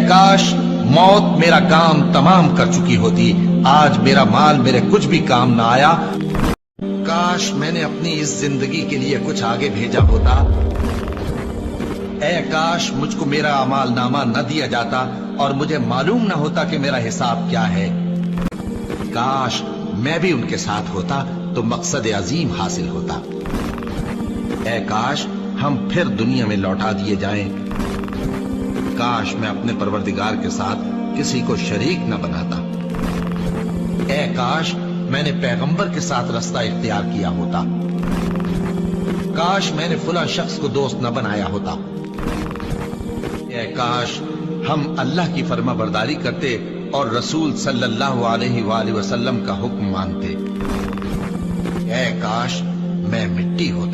کاش موت میرا کام تمام کر چکی ہوتی، آج میرا مال میرے کچھ بھی کام نہ آیا۔ کاش میں نے اپنی اس زندگی کے لیے کچھ آگے بھیجا ہوتا۔ اے کاش مجھ کو میرا اعمال نامہ نہ دیا جاتا اور مجھے معلوم نہ ہوتا کہ میرا حساب کیا ہے۔ کاش میں بھی ان کے ساتھ ہوتا تو مقصد عظیم حاصل ہوتا۔ اے کاش ہم پھر دنیا میں لوٹا دیے جائیں۔ کاش میں اپنے پروردگار کے ساتھ کسی کو شریک نہ بناتا۔ اے کاش میں نے پیغمبر کے ساتھ رستہ اختیار کیا ہوتا۔ کاش میں نے فلاں شخص کو دوست نہ بنایا ہوتا۔ اے کاش ہم اللہ کی فرما برداری کرتے اور رسول صلی اللہ علیہ وآلہ وسلم کا حکم مانتے۔ اے کاش میں مٹی ہوتا۔